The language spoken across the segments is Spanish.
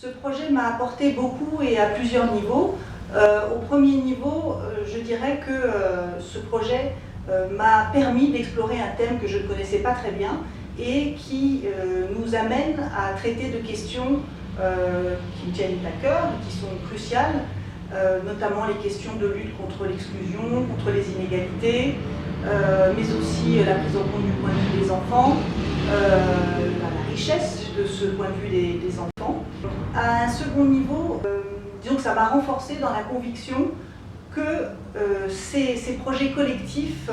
Ce projet m'a apporté beaucoup et à plusieurs niveaux. Au premier niveau, je dirais que ce projet m'a permis d'explorer un thème que je ne connaissais pas très bien et qui nous amène à traiter de questions qui me tiennent à cœur, qui sont cruciales, notamment les questions de lutte contre l'exclusion, contre les inégalités, mais aussi la prise en compte du point de vue des enfants, la richesse de ce point de vue des enfants. À un second niveau, disons que ça m'a renforcé dans la conviction que ces projets collectifs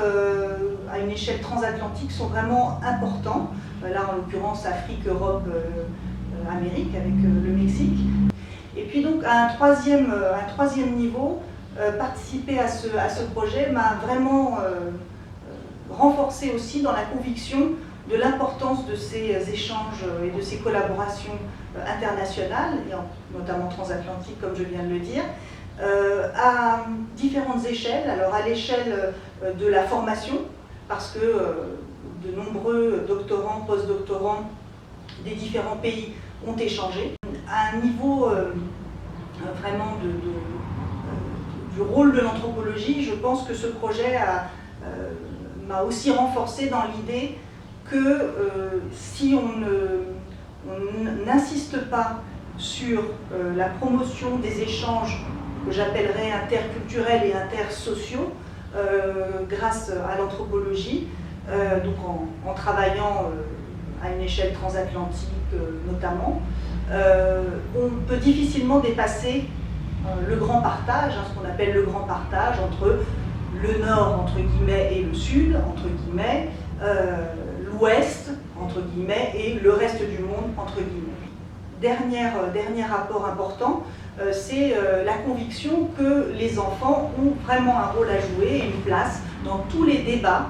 à une échelle transatlantique sont vraiment importants. Là, en l'occurrence, Afrique, Europe, Amérique, avec le Mexique. Et puis donc, à un troisième niveau, participer à ce projet m'a vraiment renforcé aussi dans la conviction de l'importance de ces échanges et de ces collaborations internationales, et notamment transatlantiques, comme je viens de le dire, à différentes échelles. Alors à l'échelle de la formation, parce que de nombreux doctorants, post-doctorants des différents pays ont échangé. À un niveau vraiment du rôle de l'anthropologie, je pense que ce projet m'a aussi renforcé dans l'idée que si on n'insiste pas sur la promotion des échanges que j'appellerais interculturels et intersociaux grâce à l'anthropologie, donc en travaillant à une échelle transatlantique notamment, on peut difficilement dépasser le grand partage, ce qu'on appelle le grand partage entre le nord entre guillemets et le sud entre guillemets, l'ouest entre guillemets et le reste du monde entre guillemets. Dernier rapport important, c'est la conviction que les enfants ont vraiment un rôle à jouer et une place dans tous les débats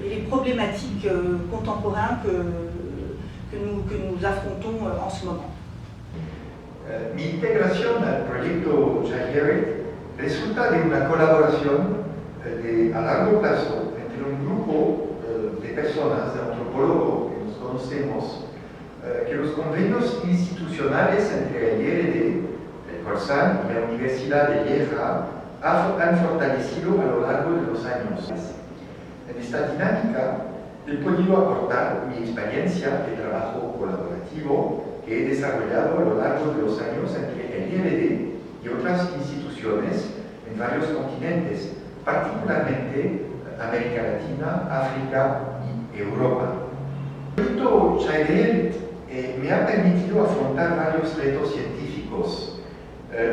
et les problématiques contemporaines que nous affrontons en ce moment. Mi integración al proyecto Child Herit resulta de una colaboración a largo plazo entre un grupo de personas, de antropólogos que nos conocemos, que los convenios institucionales entre el IRD, el Corsan y la Universidad de Lieja han fortalecido a lo largo de los años. En esta dinámica he podido aportar mi experiencia de trabajo colaborativo que he desarrollado a lo largo de los años entre el IRD y otras instituciones en varios continentes, particularmente América Latina, África y Europa. El proyecto Child Herit me ha permitido afrontar varios retos científicos.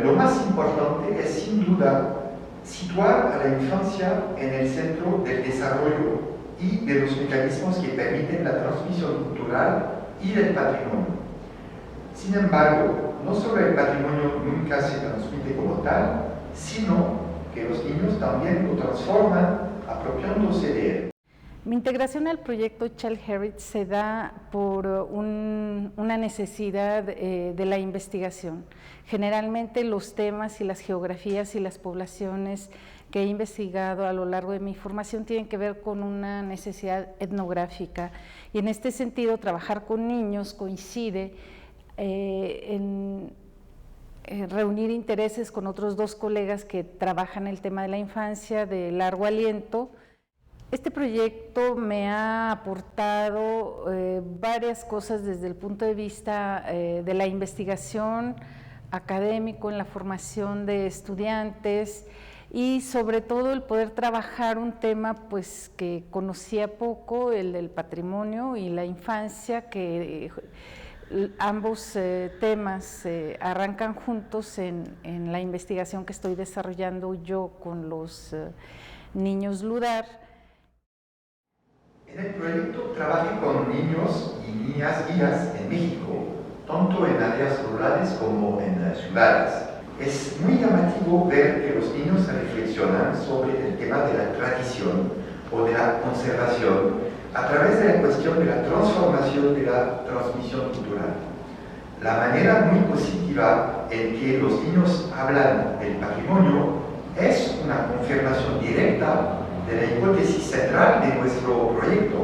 Lo más importante es sin duda situar a la infancia en el centro del desarrollo y de los mecanismos que permiten la transmisión cultural y del patrimonio. Sin embargo, no solo el patrimonio nunca se transmite como tal, sino que los niños también lo transforman apropiándose de él. Mi integración al proyecto Child Herit se da por una necesidad de la investigación. Generalmente los temas y las geografías y las poblaciones que he investigado a lo largo de mi formación tienen que ver con una necesidad etnográfica, y en este sentido trabajar con niños coincide en reunir intereses con otros dos colegas que trabajan el tema de la infancia de largo aliento. Este proyecto me ha aportado varias cosas desde el punto de vista de la investigación académico, en la formación de estudiantes, y sobre todo el poder trabajar un tema pues que conocía poco, el del patrimonio y la infancia, que ambos temas arrancan juntos en la investigación que estoy desarrollando yo con los niños Ludar. En el proyecto trabajé con niños y niñas guías en México, tanto en áreas rurales como en ciudades. Es muy llamativo ver que los niños reflexionan sobre el tema de la tradición o de la conservación a través de la cuestión de la transformación de la transmisión cultural. La manera muy positiva en que los niños hablan del patrimonio es una confirmación directa de la hipótesis central de nuestro proyecto,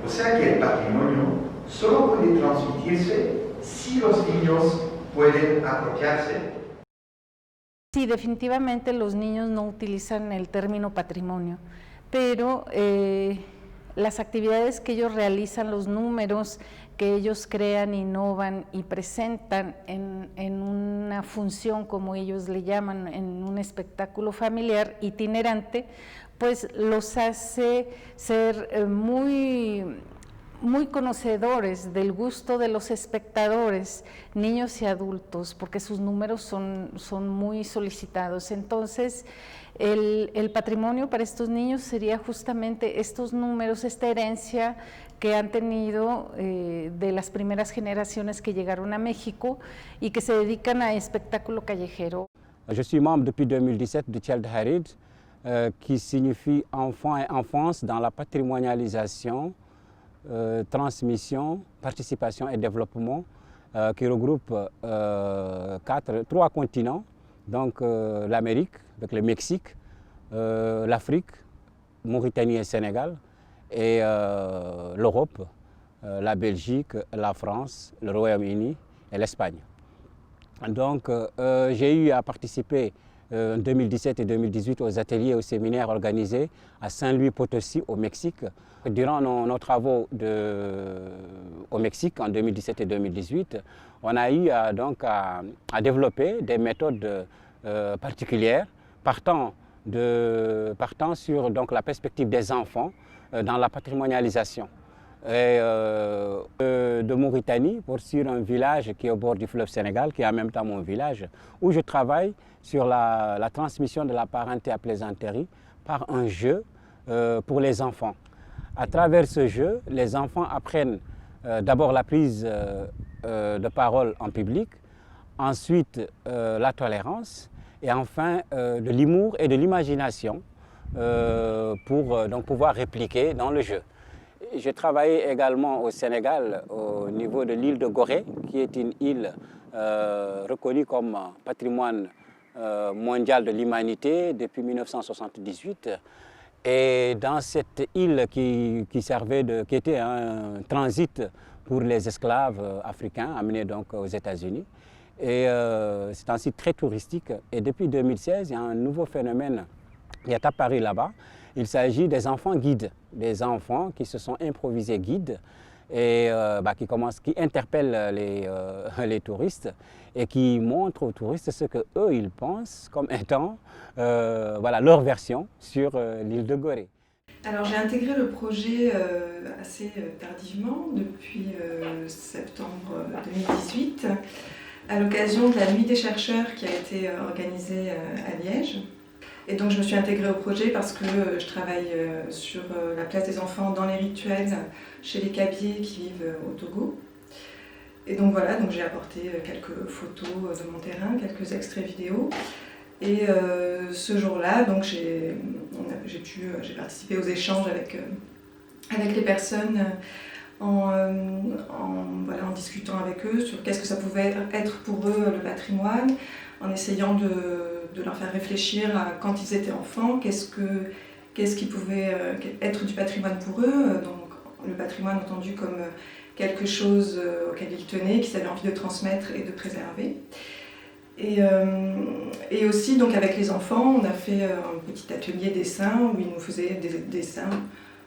o sea que el patrimonio solo puede transmitirse si los niños pueden apropiarse. Sí, definitivamente los niños no utilizan el término patrimonio, pero las actividades que ellos realizan, los números que ellos crean, innovan y presentan en una función, como ellos le llaman, en un espectáculo familiar itinerante, pues los hace ser muy conocedores del gusto de los espectadores, niños y adultos, porque sus números son muy solicitados. Entonces, el patrimonio para estos niños sería justamente estos números, esta herencia que han tenido de las primeras generaciones que llegaron a México y que se dedican a espectáculo callejero. Je suis membre depuis 2017 de Child Heritage, qui signifie enfant et enfance dans la patrimonialisation, transmission, participation et développement, qui regroupe 3 continents, donc l'Amérique, avec le Mexique, l'Afrique, Mauritanie et Sénégal, et l'Europe, la Belgique, la France, le Royaume-Uni et l'Espagne. Donc j'ai eu à participer en 2017 et 2018 aux ateliers et aux séminaires organisés à Saint-Louis-Potosí au Mexique. Durant nos travaux au Mexique en 2017 et 2018, on a eu donc à développer des méthodes particulières partant sur donc, la perspective des enfants dans la patrimonialisation. Et de Mauritanie, sur un village qui est au bord du fleuve Sénégal, qui est en même temps mon village, où je travaille sur la transmission de la parenté à plaisanterie par un jeu pour les enfants. À travers ce jeu, les enfants apprennent d'abord la prise de parole en public, ensuite la tolérance et enfin de l'humour et de l'imagination pour donc pouvoir répliquer dans le jeu. J'ai travaillé également au Sénégal au niveau de l'île de Gorée, qui est une île reconnue comme patrimoine mondial de l'humanité depuis 1978. Et dans cette île qui était un transit pour les esclaves africains amenés donc aux États-Unis. Et c'est un site très touristique. Et depuis 2016, il y a un nouveau phénomène qui est apparu là-bas. Il s'agit des enfants guides, des enfants qui se sont improvisés guides et qui interpellent les touristes et qui montrent aux touristes ce qu'eux, ils pensent comme étant leur version sur l'île de Gorée. Alors j'ai intégré le projet assez tardivement, depuis septembre 2018, à l'occasion de la Nuit des chercheurs qui a été organisée à Liège. Et donc je me suis intégrée au projet parce que je travaille sur la place des enfants dans les rituels chez les Kabyles qui vivent au Togo. Et donc voilà, donc j'ai apporté quelques photos de mon terrain, quelques extraits vidéo. Et ce jour-là, donc j'ai participé aux échanges avec les personnes en discutant avec eux sur qu'est-ce que ça pouvait être pour eux le patrimoine, en essayant de leur faire réfléchir à quand ils étaient enfants, qu'est-ce qui pouvait être du patrimoine pour eux, donc le patrimoine entendu comme quelque chose auquel ils tenaient, qu'ils avaient envie de transmettre et de préserver. Et aussi donc avec les enfants, on a fait un petit atelier dessin où ils nous faisaient des dessins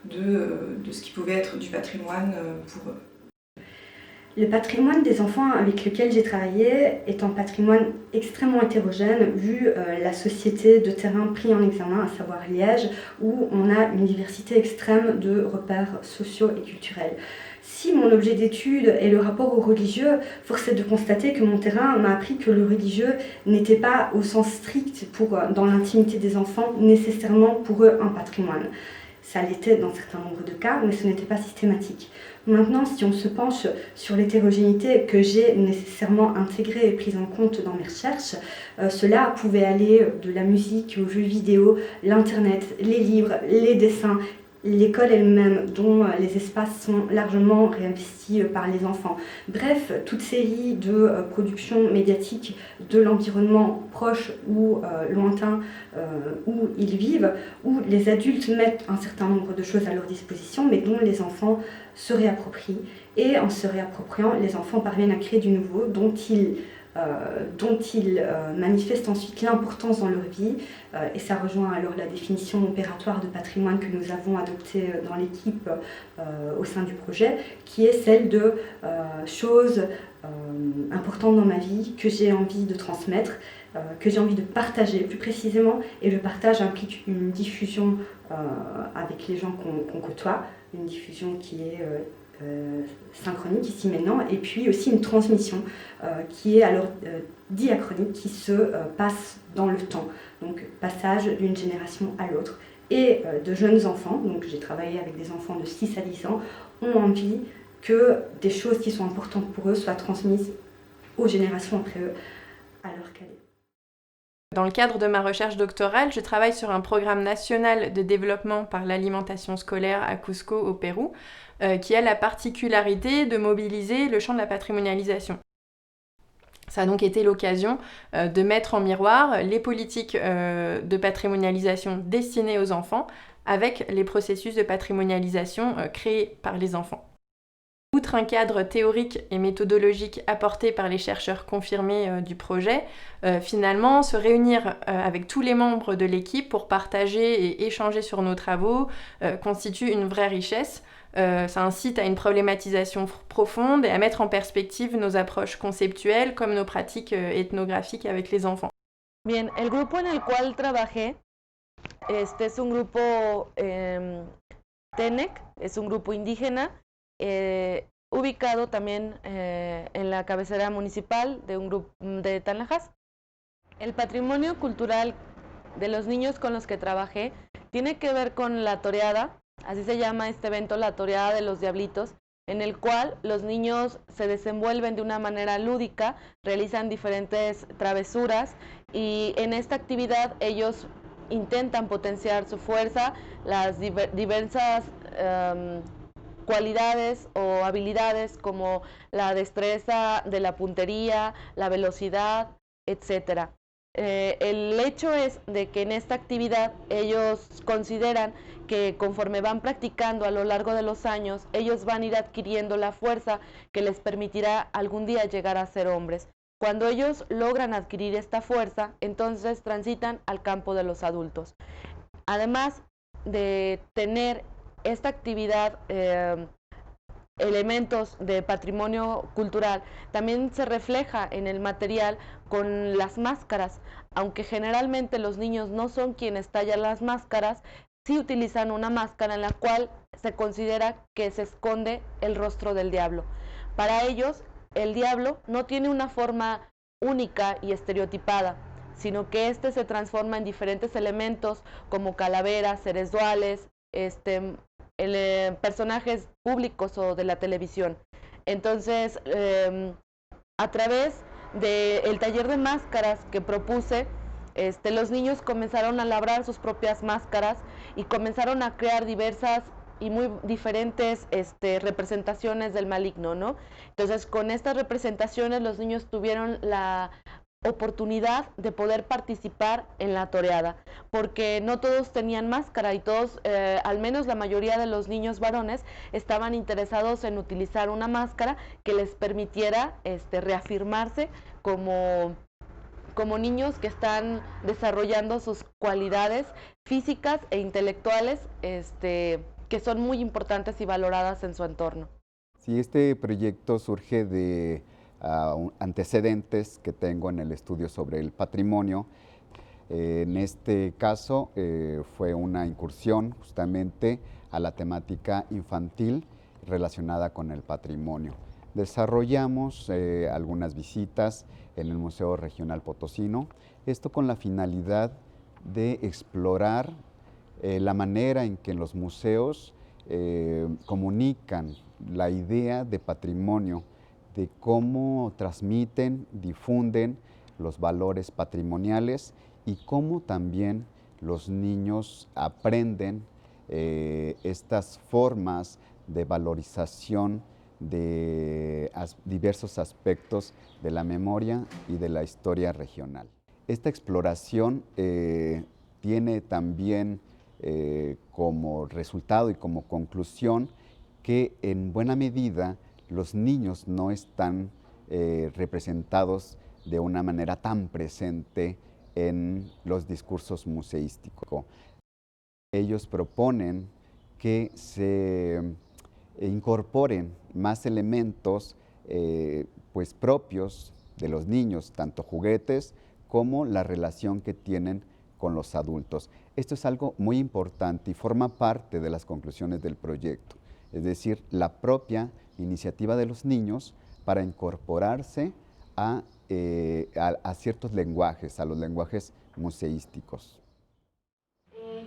de ce qui pouvait être du patrimoine pour eux. Le patrimoine des enfants avec lequel j'ai travaillé est un patrimoine extrêmement hétérogène vu la société de terrain pris en examen, à savoir Liège, où on a une diversité extrême de repères sociaux et culturels. Si mon objet d'étude est le rapport au religieux, force est de constater que mon terrain m'a appris que le religieux n'était pas au sens strict dans l'intimité des enfants, nécessairement pour eux un patrimoine. Ça l'était dans certains nombres de cas, mais ce n'était pas systématique. Maintenant, si on se penche sur l'hétérogénéité que j'ai nécessairement intégrée et prise en compte dans mes recherches, cela pouvait aller de la musique aux jeux vidéo, l'internet, les livres, les dessins, l'école elle-même, dont les espaces sont largement réinvestis par les enfants. Bref, toute série de productions médiatiques de l'environnement proche ou lointain où ils vivent, où les adultes mettent un certain nombre de choses à leur disposition, mais dont les enfants se réapproprient. Et en se réappropriant, les enfants parviennent à créer du nouveau, dont ils dont ils manifestent ensuite l'importance dans leur vie, et ça rejoint alors la définition opératoire de patrimoine que nous avons adoptée dans l'équipe au sein du projet, qui est celle de choses importantes dans ma vie que j'ai envie de transmettre, que j'ai envie de partager plus précisément, et le partage implique une diffusion avec les gens qu'on côtoie, une diffusion qui est synchronique ici maintenant, et puis aussi une transmission qui est alors diachronique, qui se passe dans le temps, donc passage d'une génération à l'autre. Et de jeunes enfants, donc j'ai travaillé avec des enfants de 6 à 10 ans, ont envie que des choses qui sont importantes pour eux soient transmises aux générations après eux, à leur cadet. Dans le cadre de ma recherche doctorale, je travaille sur un programme national de développement par l'alimentation scolaire à Cusco, au Pérou, qui a la particularité de mobiliser le champ de la patrimonialisation. Ça a donc été l'occasion de mettre en miroir les politiques de patrimonialisation destinées aux enfants avec les processus de patrimonialisation créés par les enfants. Outre un cadre théorique et méthodologique apporté par les chercheurs confirmés du projet, finalement, se réunir avec tous les membres de l'équipe pour partager et échanger sur nos travaux constitue une vraie richesse. Ça incite à une problématisation profonde et à mettre en perspective nos approches conceptuelles comme nos pratiques ethnographiques avec les enfants. Bien, el grupo en el cual trabajé es un grupo TENEC, es un grupo indígena, ubicado también en la cabecera municipal de un grupo de Tanlajas. El patrimonio cultural de los niños con los que trabajé tiene que ver con la toreada, así se llama este evento, la toreada de los diablitos, en el cual los niños se desenvuelven de una manera lúdica, realizan diferentes travesuras y en esta actividad ellos intentan potenciar su fuerza, las diversas cualidades o habilidades como la destreza de la puntería, la velocidad, etc. El hecho es de que en esta actividad ellos consideran que conforme van practicando a lo largo de los años, ellos van a ir adquiriendo la fuerza que les permitirá algún día llegar a ser hombres. Cuando ellos logran adquirir esta fuerza, entonces transitan al campo de los adultos. Además de tener esta actividad, elementos de patrimonio cultural, también se refleja en el material con las máscaras. Aunque generalmente los niños no son quienes tallan las máscaras, sí utilizan una máscara en la cual se considera que se esconde el rostro del diablo. Para ellos, el diablo no tiene una forma única y estereotipada, sino que este se transforma en diferentes elementos como calaveras, seres duales, personajes públicos o de la televisión. Entonces, a través del taller de máscaras que propuse, los niños comenzaron a labrar sus propias máscaras y comenzaron a crear diversas y muy diferentes representaciones del maligno, ¿no? Entonces, con estas representaciones los niños tuvieron la oportunidad de poder participar en la toreada, porque no todos tenían máscara y todos, al menos la mayoría de los niños varones, estaban interesados en utilizar una máscara que les permitiera reafirmarse como niños que están desarrollando sus cualidades físicas e intelectuales que son muy importantes y valoradas en su entorno. Sí, este proyecto surge de antecedentes que tengo en el estudio sobre el patrimonio. En este caso fue una incursión justamente a la temática infantil relacionada con el patrimonio. Desarrollamos algunas visitas en el Museo Regional Potosino, esto con la finalidad de explorar la manera en que los museos comunican la idea de patrimonio, de cómo transmiten, difunden los valores patrimoniales y cómo también los niños aprenden estas formas de valorización de diversos aspectos de la memoria y de la historia regional. Esta exploración tiene también como resultado y como conclusión que en buena medida los niños no están representados de una manera tan presente en los discursos museísticos. Ellos proponen que se incorporen más elementos pues propios de los niños, tanto juguetes como la relación que tienen con los adultos. Esto es algo muy importante y forma parte de las conclusiones del proyecto, es decir, la propia iniciativa de los niños para incorporarse a ciertos lenguajes, a los lenguajes museísticos.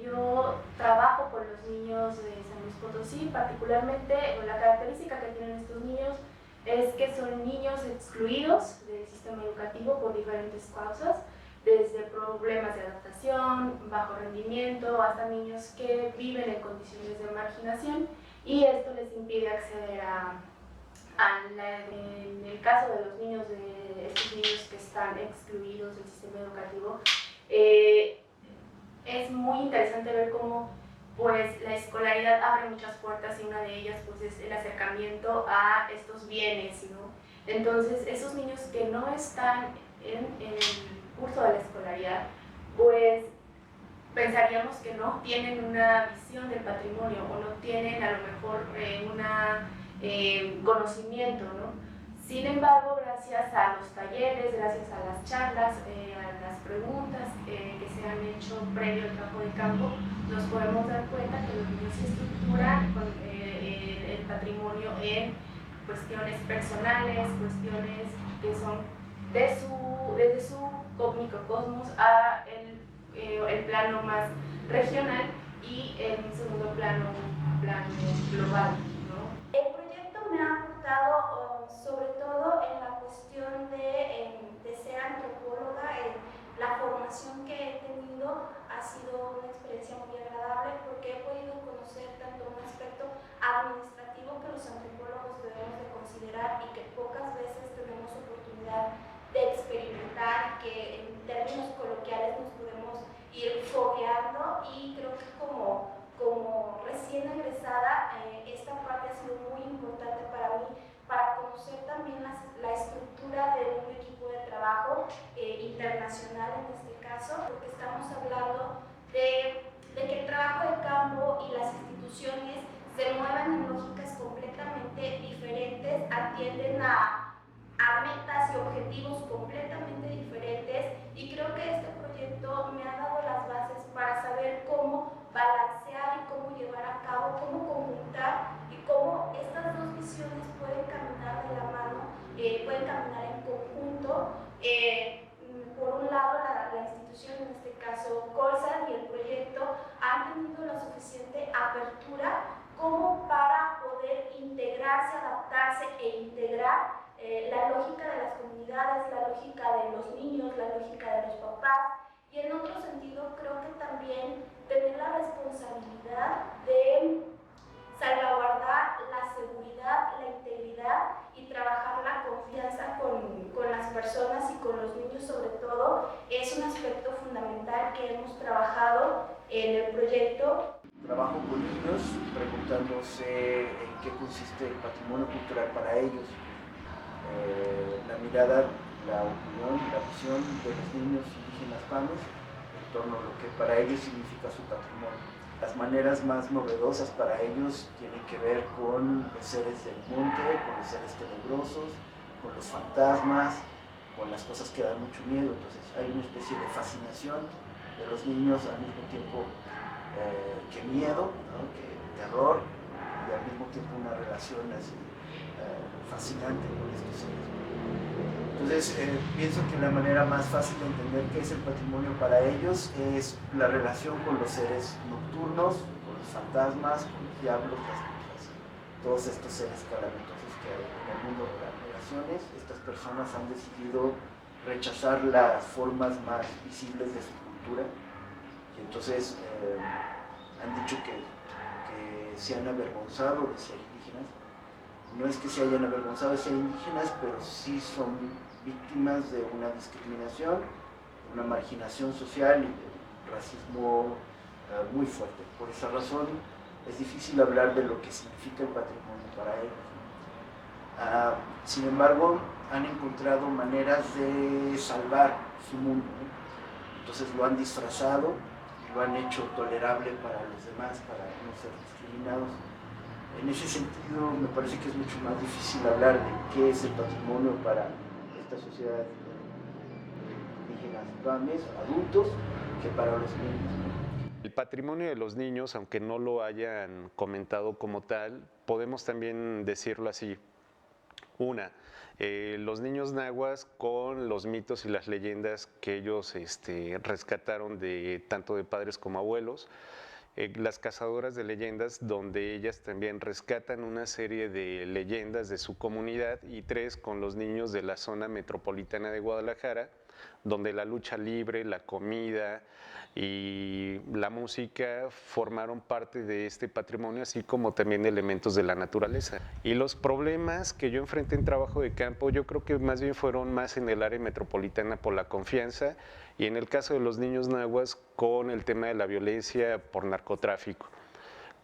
Yo trabajo con los niños de San Luis Potosí, particularmente la característica que tienen estos niños es que son niños excluidos del sistema educativo por diferentes causas, desde problemas de adaptación, bajo rendimiento, hasta niños que viven en condiciones de marginación, y esto les impide acceder en el caso de los niños, de estos niños que están excluidos del sistema educativo, es muy interesante ver cómo pues, la escolaridad abre muchas puertas, y una de ellas pues, es el acercamiento a estos bienes, ¿no? Entonces, esos niños que no están en el curso de la escolaridad, pues pensaríamos que no tienen una visión del patrimonio o no tienen a lo mejor un conocimiento, ¿no? Sin embargo, gracias a los talleres, gracias a las charlas, a las preguntas que se han hecho previo al trabajo de campo, nos podemos dar cuenta que los niños se estructuran con el patrimonio en cuestiones personales, cuestiones que son desde su microcosmos a el plano más regional, y en segundo plano, un plano global, ¿no? El proyecto me ha aportado sobre todo en la cuestión de ser antropóloga. La formación que he tenido ha sido una experiencia muy agradable, porque he podido conocer tanto un aspecto administrativo que los antropólogos debemos de considerar y que pocas veces tenemos oportunidad de experimentar, que en términos coloquiales nos podemos ir fogueando, y creo que como recién egresada esta parte ha sido muy importante para mí, para conocer también la estructura de un equipo de trabajo internacional en este caso, porque estamos hablando de que el trabajo de campo y las instituciones se mueven en lógicas completamente diferentes, atienden a metas y objetivos completamente diferentes, y creo que este proyecto me ha dado las bases para saber cómo balancear y cómo llevar a cabo, cómo conjuntar, y cómo estas dos visiones pueden caminar de la mano, pueden caminar en conjunto. Por un lado, la institución, en este caso Colsan, y el proyecto han tenido la suficiente apertura como para poder integrarse, adaptarse e integrar la lógica de las comunidades, la lógica de los niños, la lógica de los papás, y en otro sentido creo que también tener la responsabilidad de salvaguardar la seguridad, la integridad, y trabajar la confianza con las personas y con los niños sobre todo, es un aspecto fundamental que hemos trabajado en el proyecto. Trabajo con niños preguntándose en qué consiste el patrimonio cultural para ellos. La mirada, la opinión, la visión de los niños indígenas panos en torno a lo que para ellos significa su patrimonio. Las maneras más novedosas para ellos tienen que ver con los seres del monte, con los seres tenebrosos, con los fantasmas, con las cosas que dan mucho miedo. Entonces hay una especie de fascinación de los niños, al mismo tiempo que miedo, ¿no? Que terror, y al mismo tiempo una relación así fascinante con estos seres. Entonces pienso que la manera más fácil de entender qué es el patrimonio para ellos es la relación con los seres nocturnos, con los fantasmas, con los diablos, las brujas, todos estos seres calamitosos que hay en el mundo de las relaciones. Estas personas han decidido rechazar las formas más visibles de su cultura, y entonces han dicho que se han avergonzado de ser indígenas. No es que se hayan avergonzado de ser indígenas, pero sí son víctimas de una discriminación, una marginación social y de racismo muy fuerte. Por esa razón es difícil hablar de lo que significa el patrimonio para ellos. Sin embargo, han encontrado maneras de salvar su mundo, ¿no? Entonces lo han disfrazado y lo han hecho tolerable para los demás, para no ser discriminados. En ese sentido, me parece que es mucho más difícil hablar de qué es el patrimonio para esta sociedad indígena, tuames, adultos, que para los niños. El patrimonio de los niños, aunque no lo hayan comentado como tal, podemos también decirlo así. Los niños nahuas con los mitos y las leyendas que ellos rescataron tanto de padres como abuelos. Las cazadoras de leyendas, donde ellas también rescatan una serie de leyendas de su comunidad. Y 3, con los niños de la zona metropolitana de Guadalajara, donde la lucha libre, la comida y la música formaron parte de este patrimonio, así como también elementos de la naturaleza. Y los problemas que yo enfrenté en trabajo de campo, yo creo que más bien fueron más en el área metropolitana por la confianza, y en el caso de los niños nahuas con el tema de la violencia por narcotráfico.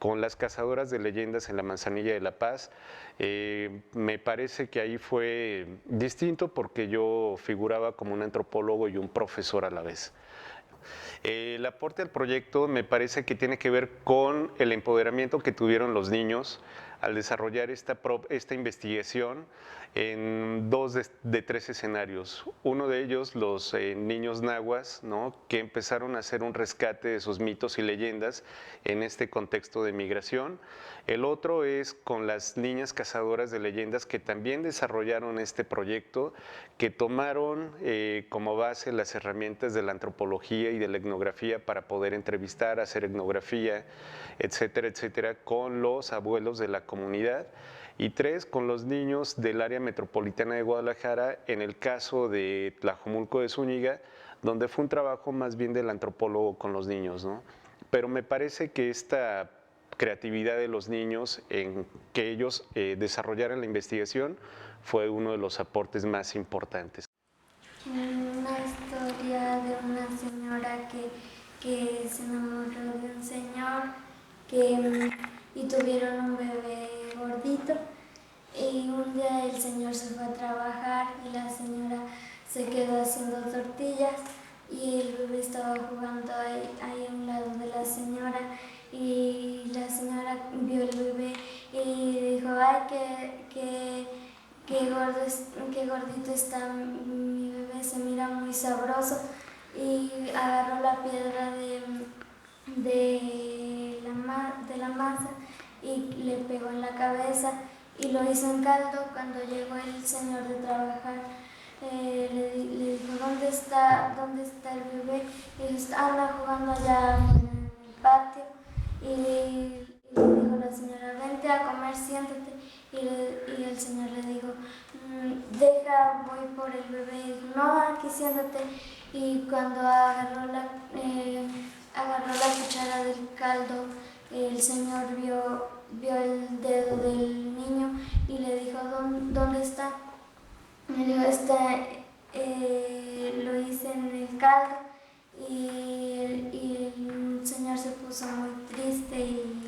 Con las cazadoras de leyendas en la Manzanilla de la Paz, me parece que ahí fue distinto porque yo figuraba como un antropólogo y un profesor a la vez. El aporte al proyecto me parece que tiene que ver con el empoderamiento que tuvieron los niños al desarrollar esta investigación en 2 de 3 escenarios. Uno de ellos, los niños nahuas, ¿no?, que empezaron a hacer un rescate de sus mitos y leyendas en este contexto de migración. El otro es con las niñas cazadoras de leyendas, que también desarrollaron este proyecto, que tomaron como base las herramientas de la antropología y de la etnografía para poder entrevistar, hacer etnografía, etcétera, etcétera, con los abuelos de la comunidad. Y 3, con los niños del área metropolitana de Guadalajara, en el caso de Tlajomulco de Zúñiga, donde fue un trabajo más bien del antropólogo con los niños, ¿no? Pero me parece que esta creatividad de los niños en que ellos desarrollaran la investigación fue uno de los aportes más importantes. Una historia de una señora que se enamoró de un señor y tuvieron un bebé gordito, y un día el señor se fue a trabajar y la señora se quedó haciendo tortillas y el bebé estaba jugando ahí a un lado de la señora, y la señora vio el bebé y dijo: ¡ay, qué gordito está mi bebé, se mira muy sabroso! Y agarró la piedra de la masa y le pegó en la cabeza y lo hizo en caldo. Cuando llegó el señor de trabajar, le dijo: ¿dónde está el bebé? Y dijo: anda jugando allá en el patio. Y le dijo la señora: vente a comer, siéntate. Y el señor le dijo: deja, voy por el bebé. Y dijo: no, aquí siéntate. Y cuando agarró la cuchara del caldo, el señor vio el dedo del niño y le dijo: ¿dónde está? Y le dijo: lo hice en el caldo. Y el señor se puso muy triste y